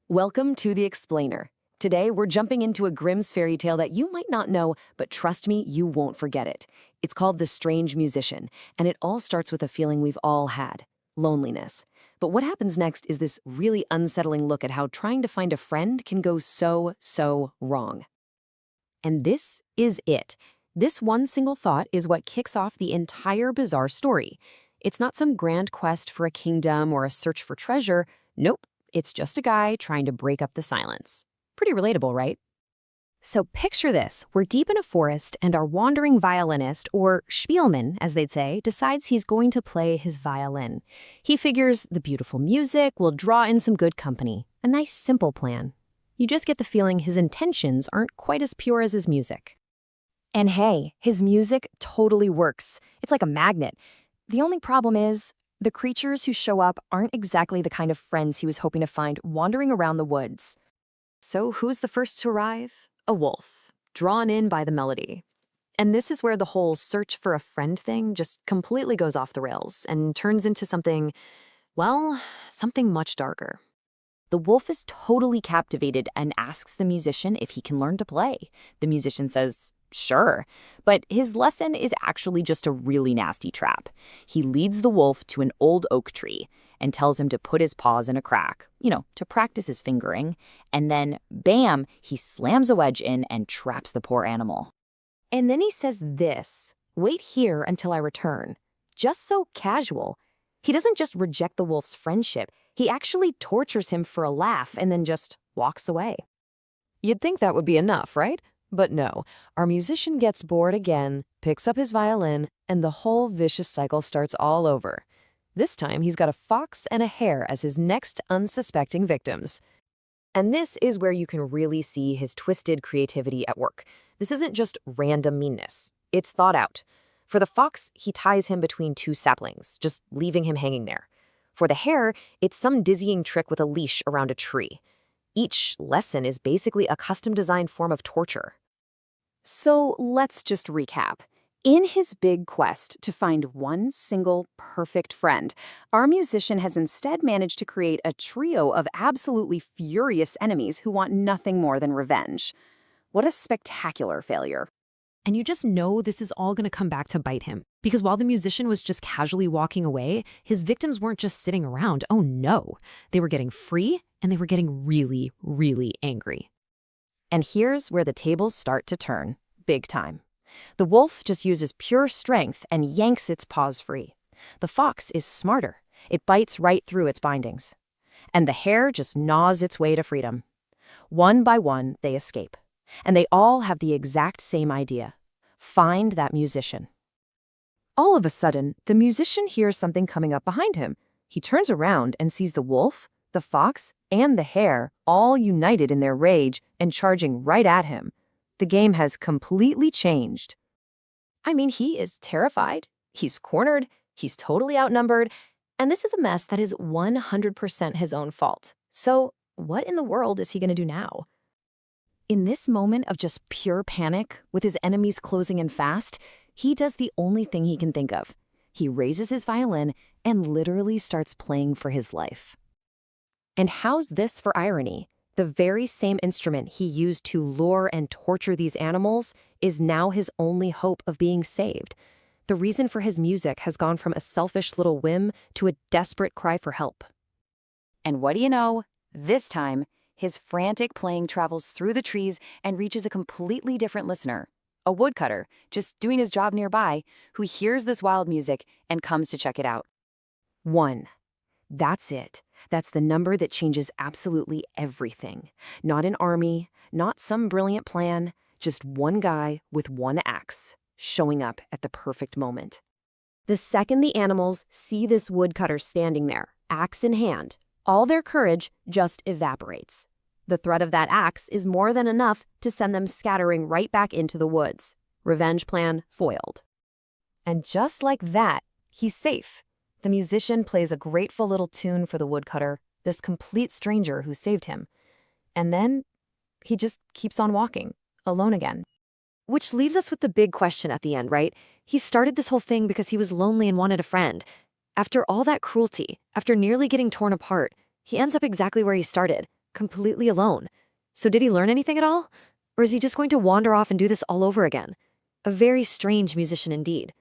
Welcome to The Explainer. Today, we're jumping into a Grimm's fairy tale that you might not know, but trust me, you won't forget it. It's called The Strange Musician, and it all starts with a feeling we've all had: loneliness. But what happens next is this really unsettling look at how trying to find a friend can go so wrong. And this is it. This one single thought is what kicks off the entire bizarre story. It's not some grand quest for a kingdom or a search for treasure. Nope. It's just a guy trying to break up the silence. Pretty relatable, right? So picture this. We're deep in a forest and our wandering violinist, or spielman as they'd say, decides he's going to play his violin. He figures the beautiful music will draw in some good company. A nice simple plan. You just get the feeling his intentions aren't quite as pure as his music. And hey, his music totally works. It's like a magnet. The only problem is, the creatures who show up aren't exactly the kind of friends he was hoping to find wandering around the woods. So who's the first to arrive? A wolf, drawn in by the melody. And this is where the whole search for a friend thing just completely goes off the rails and turns into something, well, something much darker. The wolf is totally captivated and asks the musician if he can learn to play. The musician says, sure, but his lesson is actually just a really nasty trap. He leads the wolf to an old oak tree and tells him to put his paws in a crack, to practice his fingering, and then, bam, he slams a wedge in and traps the poor animal. And then he says this: wait here until I return. Just so casual. He doesn't just reject the wolf's friendship, he actually tortures him for a laugh and then just walks away. You'd think that would be enough, right? But no, our musician gets bored again, picks up his violin, and the whole vicious cycle starts all over. This time, he's got a fox and a hare as his next unsuspecting victims. And this is where you can really see his twisted creativity at work. This isn't just random meanness. It's thought out. For the fox, he ties him between two saplings, just leaving him hanging there. For the hare, it's some dizzying trick with a leash around a tree. Each lesson is basically a custom-designed form of torture. So let's just recap. In his big quest to find one single perfect friend, our musician has instead managed to create a trio of absolutely furious enemies who want nothing more than revenge. What a spectacular failure. And you just know this is all going to come back to bite him. Because while the musician was just casually walking away, his victims weren't just sitting around. Oh no, they were getting free and they were getting really angry. And here's where the tables start to turn, big time. The wolf just uses pure strength and yanks its paws free. The fox is smarter. It bites right through its bindings. And the hare just gnaws its way to freedom. One by one, they escape. And they all have the exact same idea: find that musician. All of a sudden, the musician hears something coming up behind him. He turns around and sees the wolf, the fox, and the hare all united in their rage and charging right at him. The game has completely changed. I mean, he is terrified, he's cornered, he's totally outnumbered, and this is a mess that is 100% his own fault. So what in the world is he going to do now? In this moment of just pure panic, with his enemies closing in fast, he does the only thing he can think of. He raises his violin and literally starts playing for his life. And how's this for irony? The very same instrument he used to lure and torture these animals is now his only hope of being saved. The reason for his music has gone from a selfish little whim to a desperate cry for help. And what do you know? This time, his frantic playing travels through the trees and reaches a completely different listener, a woodcutter just doing his job nearby, who hears this wild music and comes to check it out. 1. That's it. That's the number that changes absolutely everything. Not an army, not some brilliant plan, just one guy with one axe showing up at the perfect moment. The second the animals see this woodcutter standing there, axe in hand, all their courage just evaporates. The threat of that axe is more than enough to send them scattering right back into the woods. Revenge plan foiled. And just like that, he's safe. The musician plays a grateful little tune for the woodcutter, this complete stranger who saved him. And then he just keeps on walking, alone again. Which leaves us with the big question at the end, right? He started this whole thing because he was lonely and wanted a friend. After all that cruelty, after nearly getting torn apart, he ends up exactly where he started, completely alone. So did he learn anything at all? Or is he just going to wander off and do this all over again? A very strange musician indeed.